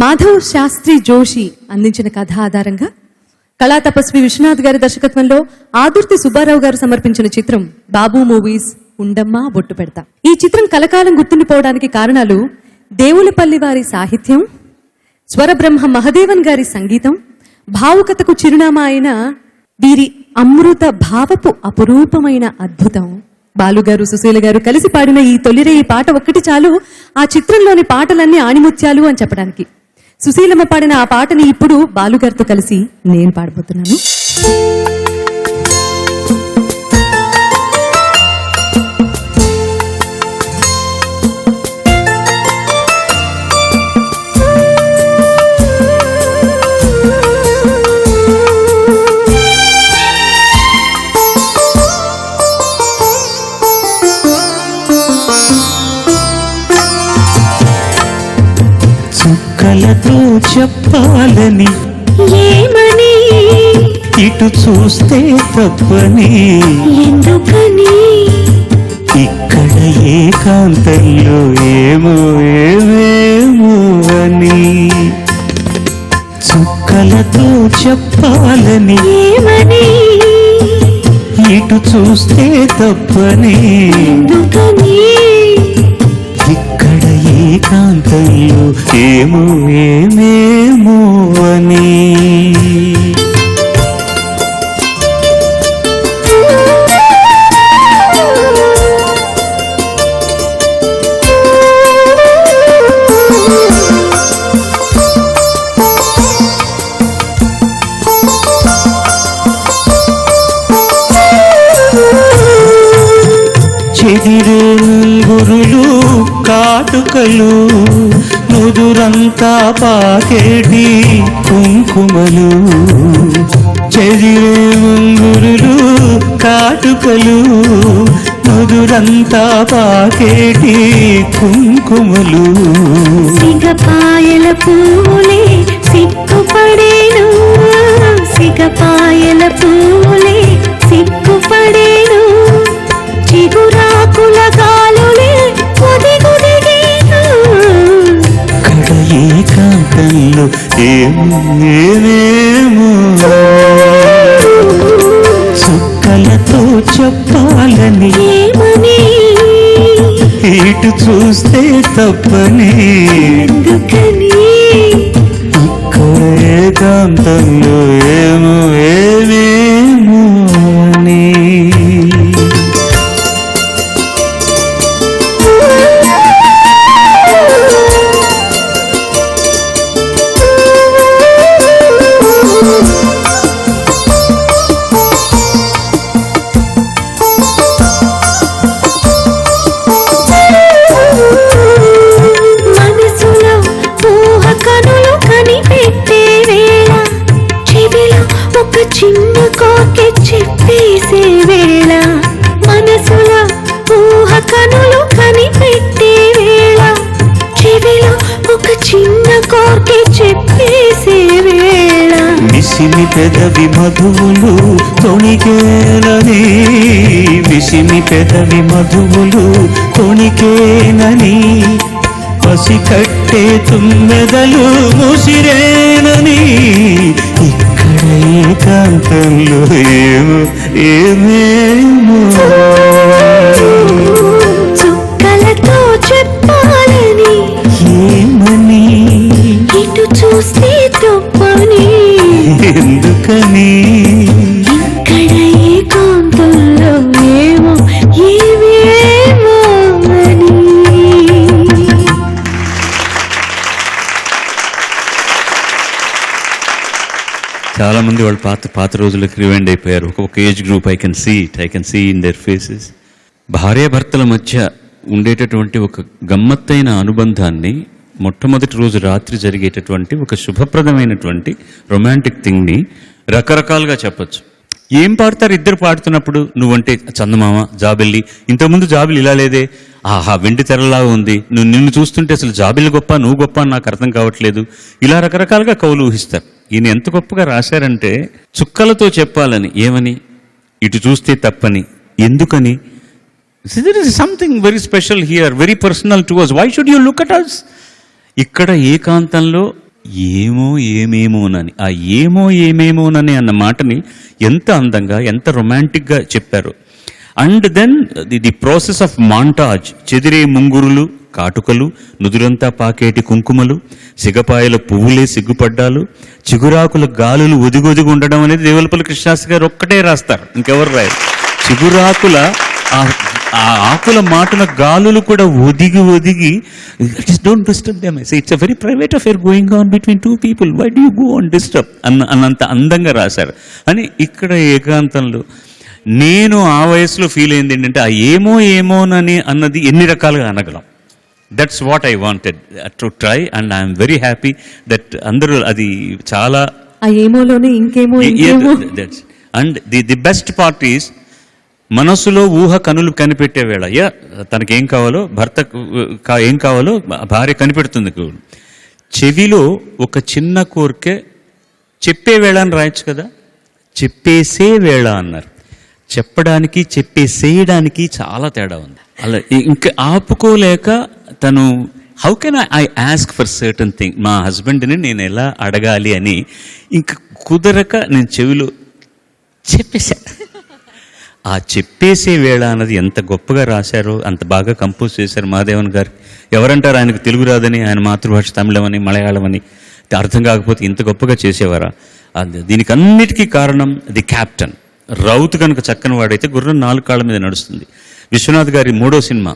మాధవ్ శాస్త్రి జోషి అందించిన కథ ఆధారంగా కళా తపస్వి విశ్వనాథ్ గారి దర్శకత్వంలో ఆదుర్తి సుబ్బారావు గారు సమర్పించిన చిత్రం బాబు మూవీస్ ఉండమ్మా బొట్టు పెడతా. ఈ చిత్రం కలకాలం గుర్తుండిపోవడానికి కారణాలు దేవులపల్లి వారి సాహిత్యం, స్వరబ్రహ్మ మహదేవన్ గారి సంగీతం, భావుకతకు చిరునామా అయిన వీరి అమృత భావపు అపురూపమైన అద్భుతం. బాలుగారు సుశీల గారు కలిసి పాడిన ఈ తొలిరే ఈ పాట ఒక్కటి చాలు ఆ చిత్రంలోని పాటలన్నీ ఆణిముత్యాలు అని చెప్పడానికి. సుశీలమ్మ పాడిన ఆ పాటని ఇప్పుడు బాలుగారితో కలిసి నేను పాడబోతున్నాను. కలతో చెప్పాలని ఏమని, ఇటు చూస్తే తప్పని ఎందుకని, ఇక్కడ ఏకాంతంలో ఏమో ఏమేమో అని. చుక్కలతో చెప్పాలని ఏమని, ఇటు చూస్తే తప్పని ఎందుకని, ఇక్కడ ఏకాంతంలో ఏమో ఏమేమో అని. చెదిరే గురులు కాటుకలు నుదురంతా పాకేటి కుంకుమలు. చెదిరే గురులు కాటుకలు నుదురంతా పాకేటి కుంకుమలు. సిగపాయల పూలే సిగ్గుపడేను, సిగపాయల పూలే సిగ్గుపడేను, చిగురాకుల గాలులే ఒదిగుదిగేను. ఇక్కడ ఏకాంతంలో ఏమో ఏమేమో చుక్కలతో చెప్పాలని ఏమని, ఇటు చూస్తే తప్పని ఎందుకని, ఇక్కడ ఏకాంతంలో ఏమో ఏమేమో అని. మనసులో ఊహ కనులు కనిపెట్టే వేళ, చెవిలో ఒక చిన్న కోకె చెప్పేసే వేళ. మనసులో ఊహ కనులు కనిపెట్టే వేళ, చెవిలో ఒక చిన్న కోకె చెప్పేసే వేళ. విసిమి పెదవి మధువులు తొణికేనని, విసిమి పెదవి మధువులు తొణికేనని, పసి కట్టే తుమ్మెదలు ముసిరేనని. ఇక్కడ ఏకాంతంలో ఏమో ఏమేమో చుక్కలతో చెప్పాలని ఏమని, ఇటు చూస్తే తప్పని ఎందుకని, ఇక్కడ ఏకాంతంలో ఏమో ఏమేమో అని. చాలా మంది వాళ్ళు పాత రోజులకు రివైండ్ అయిపోయారు. ఒక్కొక్క age group I can see in their faces. భార్యాభర్తల మధ్య ఉండేటటువంటి ఒక గమ్మత్తైన అనుబంధాన్ని మొట్టమొదటి రోజు రాత్రి జరిగేటటువంటి ఒక శుభప్రదమైనటువంటి రొమాంటిక్ థింగ్ని రకరకాలుగా చెప్పచ్చు. ఏం పాడతారు ఇద్దరు పాడుతున్నప్పుడు? నువ్వంటే చందమామ, జాబిల్లి. ఇంతకుముందు జాబిల్లి ఇలా లేదే, ఆహా వెండి తెరలాగా ఉంది, నిన్ను చూస్తుంటే అసలు జాబిల్లి గొప్ప నువ్వు గొప్ప అని నాకు అర్థం కావట్లేదు. ఇలా రకరకాలుగా కవులు ఊహిస్తారు. ఈయన ఎంత గొప్పగా రాశారంటే చుక్కలతో చెప్పాలని, ఏమని, ఇటు చూస్తే తప్పని, ఎందుకని. There is something very special here, very personal to us. Why should you look at us? ఇక్కడ ఏకాంతంలో ఏమో ఏమేమోనని, ఆ ఏమో ఏమేమోనని అన్న మాటని ఎంత అందంగా, ఎంత రొమాంటిక్గా చెప్పారు. And then the process of montage, చెదిరే ముంగురులు, కాటుకలు, నుదురంతా పాకేటి కుంకుమలు, సిగపాయల పువ్వులే సిగ్గుపడ్డాలు, చిగురాకుల గాలులు ఒదిగొదిగి ఉండడం అనేది దేవులపల్లి కృష్ణశాస్త్రి గారు ఒక్కటే రాస్తారు, ఇంకెవరు రాయరు. చిగురాకుల ఆ ఆకుల మాటల గాలులు కూడా ఒదిగి ఒదిగి, don't disturb them. It's a very private affair going on between two people, why do you go on disturb అన్నంత అందంగా రాశారు. అని ఇక్కడ ఏకాంతంలో నేను ఆ వయసులో ఫీల్ అయింది ఏంటంటే, ఆ ఏమో ఏమోనని అన్నది ఎన్ని రకాలుగా అనగలం. That's what I wanted to try and I'm very happy that అందరూ అది చాలా ఆ ఏమోలోనే ఇంకేమో ఇంకేమో. And the best part is, మనసులో ఊహ కనులు కనిపెట్టే వేళ, తనకేం కావాలో, భర్త ఏం కావాలో భార్య కనిపెడుతుంది. చెవిలో ఒక చిన్న కోరికే చెప్పే వేళ అని రాయొచ్చు కదా, చెప్పేసే వేళ అన్నారు. చెప్పడానికి చెప్పేసేయడానికి చాలా తేడా ఉంది. అలా ఇంకా ఆపుకోలేక తను, how can I ask for certain thing, మా హస్బెండ్ని నేను ఎలా అడగాలి అని ఇంకా కుదరక నేను చెవిలో చెప్పేశా. ఆ చెప్పేసే వేళ అన్నది ఎంత గొప్పగా రాశారో, అంత బాగా కంపోజ్ చేశారు మహాదేవన్ గారు. ఎవరంటారు ఆయనకు తెలుగు రాదని, ఆయన మాతృభాష తమిళం అని, మలయాళం అని, అర్థం కాకపోతే ఇంత గొప్పగా చేసేవారా? దీనికి అన్నిటికీ కారణం ది క్యాప్టెన్. రౌత్ కనుక చక్కని వాడైతే గుర్రం 4 కాళ్ళ మీద నడుస్తుంది. విశ్వనాథ్ గారి 3వ సినిమా,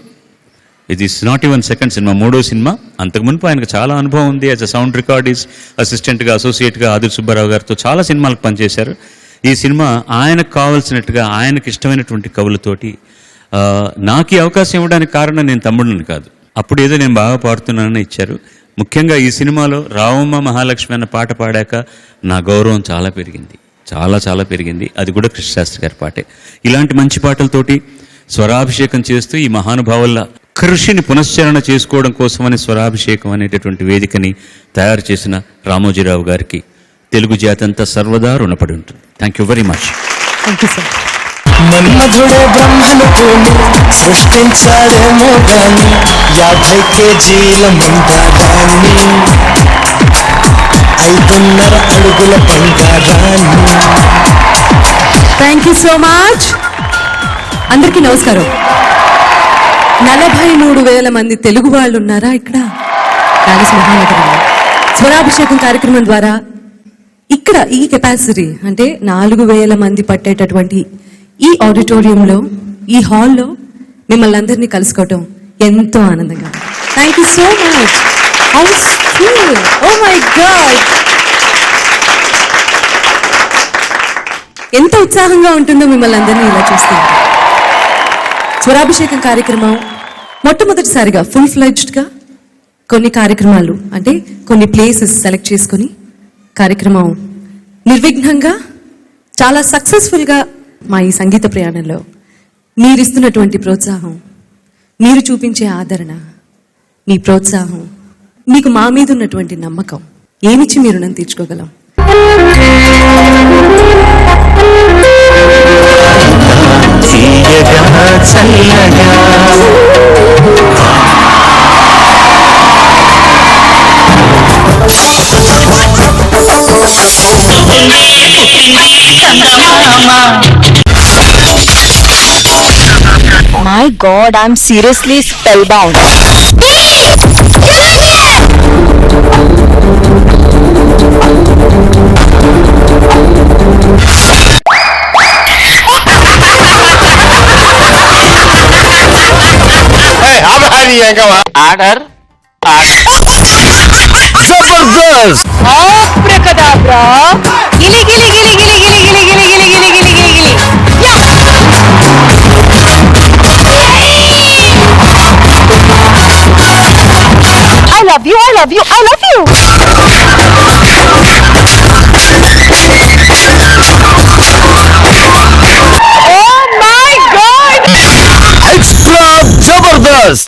ఇది is not even second cinema, 3వ సినిమా. అంతకు మునుపు ఆయనకు చాలా అనుభవం ఉంది. యాజ్ అ సౌండ్ రికార్డిస్ట్ అసిస్టెంట్గా, అసోసియేట్గా ఆదిల్ సుబ్బారావు గారితో చాలా సినిమాలకు పనిచేశారు. ఈ సినిమా ఆయనకు కావాల్సినట్టుగా, ఆయనకు ఇష్టమైనటువంటి కవులతోటి నాకు ఈ అవకాశం ఇవ్వడానికి కారణం నేను తమ్ముడిని కాదు, అప్పుడు ఏదో నేను బాగా పాడుతున్నానని ఇచ్చారు. ముఖ్యంగా ఈ సినిమాలో రావమ్మ మహాలక్ష్మి అన్న పాట పాడాక నా గౌరవం చాలా పెరిగింది, చాలా చాలా పెరిగింది. అది కూడా కృష్ణశాస్త్రి గారి పాటే. ఇలాంటి మంచి పాటలతోటి స్వరాభిషేకం చేస్తూ ఈ మహానుభావుల కృషిని పునశ్చరణ చేసుకోవడం కోసమని స్వరాభిషేకం అనేటటువంటి వేదికని తయారు చేసిన రామోజీరావు గారికి తెలుగు జాతి అంతా సర్వదా రుణపడి ఉంటుంది. Thank you very much. Thank you sir. మన్మధుడే బ్రహ్మను పోలి సృష్టించాడేమో గాని 50 కేజీల మందారాన్ని, 5.5 అడుగుల బంగారాన్ని. Thank you so much. అందరికీ నమస్కారం. 43,000 మంది తెలుగు వాళ్ళు ఉన్నారా ఇక్కడ ప్యారిస్ మహానగరంలో. స్వరాభిషేకం కార్యక్రమం ద్వారా ఇక్కడ ఈ కెపాసిటీ అంటే 4,000 మంది పట్టేటటువంటి ఈ ఆడిటోరియంలో, ఈ హాల్లో మిమ్మల్ని అందరినీ కలుసుకోవటం ఎంతో ఆనందంగా. Thank you so much. How sweet. Oh my God, ఎంత ఉత్సాహంగా ఉంటుందో మిమ్మల్ని అందరినీ ఇలా చూస్తే. స్వరాభిషేకం కార్యక్రమం మొట్టమొదటిసారిగా ఫుల్ ఫ్లెడ్జ్డ్గా కొన్ని కార్యక్రమాలు అంటే కొన్ని ప్లేసెస్ సెలెక్ట్ చేసుకొని కార్యక్రమం నిర్విఘ్నంగా చాలా సక్సెస్ఫుల్గా మా ఈ సంగీత ప్రయాణంలో మీరిస్తున్నటువంటి ప్రోత్సాహం, మీరు చూపించే ఆదరణ, మీ ప్రోత్సాహం, మీకు మా మీద ఉన్నటువంటి నమ్మకం, ఏమిచ్చి మీరు రుణం తీర్చుకోగలం. My God, I'm seriously spellbound. Order Jabardasth. Abracadabra. Gili gili gili gili gili gili gili gili gili gili gili gili. I love you, I love you, I love you. Brothers